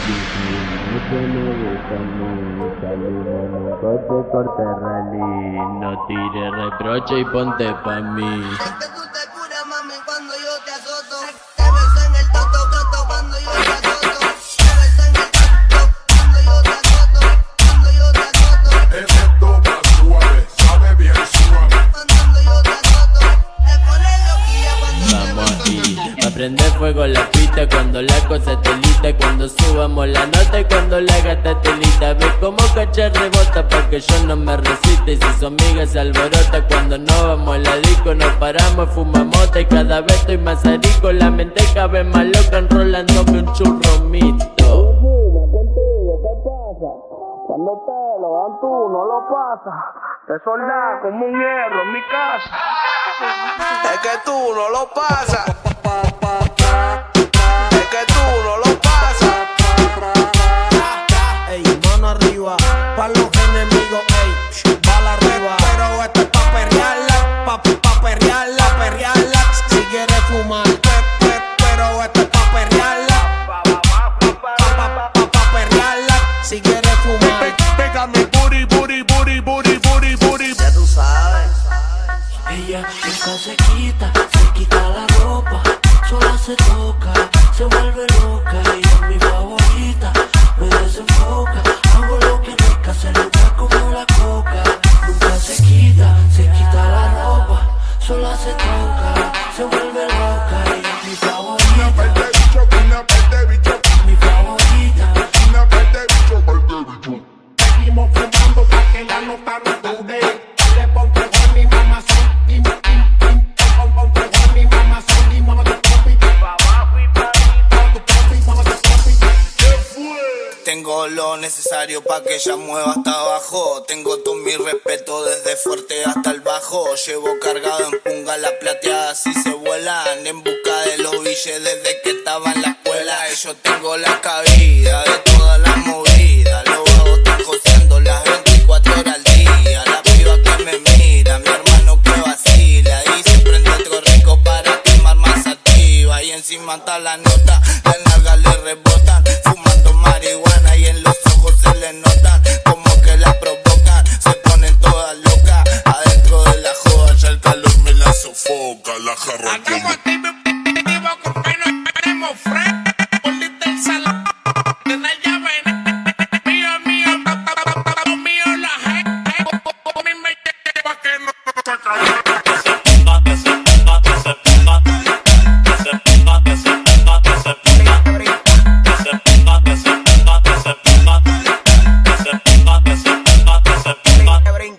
Que me gusta mucho, salimos en un coche corte rally. No tires reproche y ponte pa' mí. Es que tú te curas, mami, cuando yo te azoto. Te beso en el toto cuando yo te azoto. Te beso en el toto cuando yo te azoto. Cuando yo te azoto. Ese toca suave, sabe bien suave. Cuando yo te azoto. Te pones loquilla cuando te Vamos beso. ahí, pa' prender fuego la pista cuando la cosa te lista, cuando subamos la nota y cuando la gata te lista. Ves como cachar rebota pa' que yo no me resista, y si su amiga se alborota cuando no vamos a la disco, nos paramos, fumamos mota y cada vez estoy más arico, la mente cabe más loca enrolándome un churro mixto. Cuando te lo dan tú, no lo pasas. Te soldás como un hierro en mi casa. Es que tú no lo pasas. Es que tú no lo pasas. Ey, mano arriba, pa' los enemigos, ey, bala arriba. Pero esto es pa' perrearla, pa' perrearla, perrearla. Si quieres fumar, pero esto es pa' perrearla, pa' perrearla. Si quieres fumar, Pégame booty, booty, booty, booty, booty, booty. Ya tú sabes. Ella nunca se quita la ropa, sola se toca, se vuelve loca. Ella es mi favorita, me desenfoca, hago lo que rica, se le da como la coca. Nunca se quita la ropa, sola se toca, se vuelve loca. Ella es mi Una favorita, parte bicho, una parte bicho, mi favorita. una parte bicho, parte bicho. Seguimos fumando pa' que la nota no dure. Le ponte con mi mamazón y ponte con mi mamazón y mamá tu papi. Tengo lo necesario pa' que ella mueva hasta abajo. Tengo todo mi respeto desde fuerte hasta el bajo. Llevo cargado en punga las plateadas y se vuelan en busca de los billetes desde que estaba en la escuela. Y yo tengo la cabida de todas las movidas. Los vagos están joseando las 24 horas al día. La piba que me mira, mi hermano que vacila. Y se prende otro rico para quemar más activa. Y encima está la nota, las nalgas le rebotan. Fumando marihuana y en los ojos se le notan como que la provocan. Se ponen todas locas adentro de la joda. Ya el calor me la sofoca, la jarra como...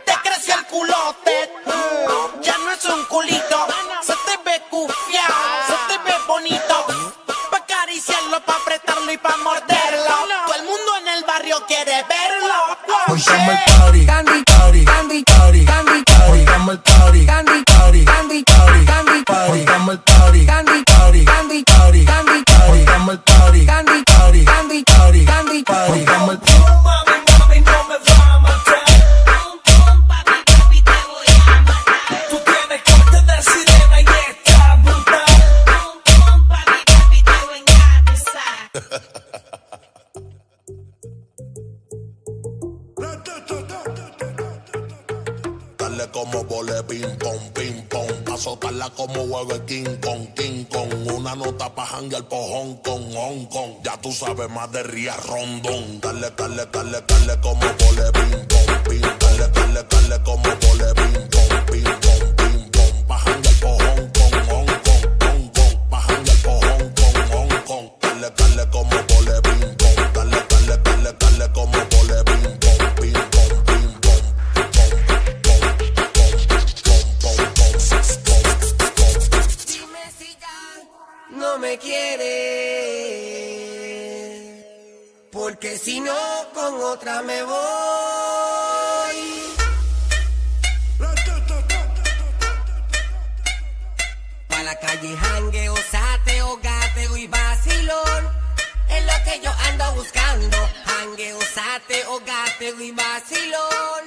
te creció el culote, ya no es un culito, se te ve cufiao, se te ve bonito, pa' acariciarlo, pa' apretarlo y pa' morderlo. Todo el mundo en el barrio quiere verlo. Hoy estamos el party, candy, party, candy, party, candy, party. Hoy estamos el party, candy, party, candy, party, candy, party. Hoy estamos el party, candy, party, candy, party, candy, party. Hoy estamos el party, candy, party, candy, party, candy, party. Hoy estamos el Darle como vole ping pong, azotarla como juego de King Kong, una nota pa' janguear por Hong Kong, ya tú sabes más de Ría Rondón. Darle como vole ping pong, darle como vole ping pong, pa' janguear por Hong Kong, pa' janguear por Hong Kong, darle como vole ping pong, darle como vole ping pong. No me quiere, porque si no con otra me voy. Pa' la calle jangueo, sateo, gateo y vacilón, es lo que yo ando buscando. Jangueo, sateo, gateo y vacilón,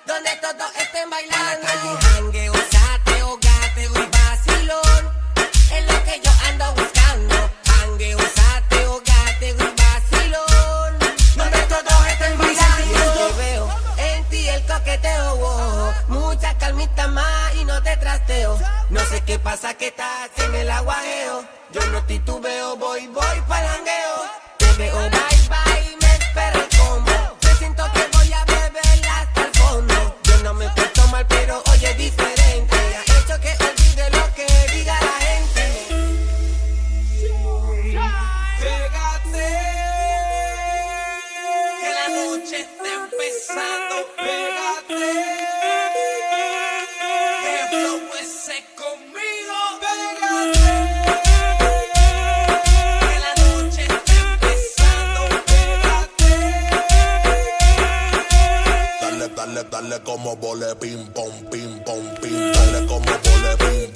donde todos estén bailando. Pa' la calle jangueo, sateo, gateo y vacilón, es lo que yo ando buscando. Jangueo, sateo, gateo y vacilón. pasa que estás en el aguajeo. Yo no titubeo, voy pa'l jangueo. Te veo bye bye, me espera el combo. Me siento que voy a beber hasta el fondo. Yo no me porto mal, pero oye diferente. Ha hecho que olvide lo que diga la gente. Pégate, que la noche está empezando. Pégate, que flow ese conmigo. Pégate, que la noche está empezando. Pégate. Dale, dale, dale como vole ping pong, ping pong, ping. Dale como vole ping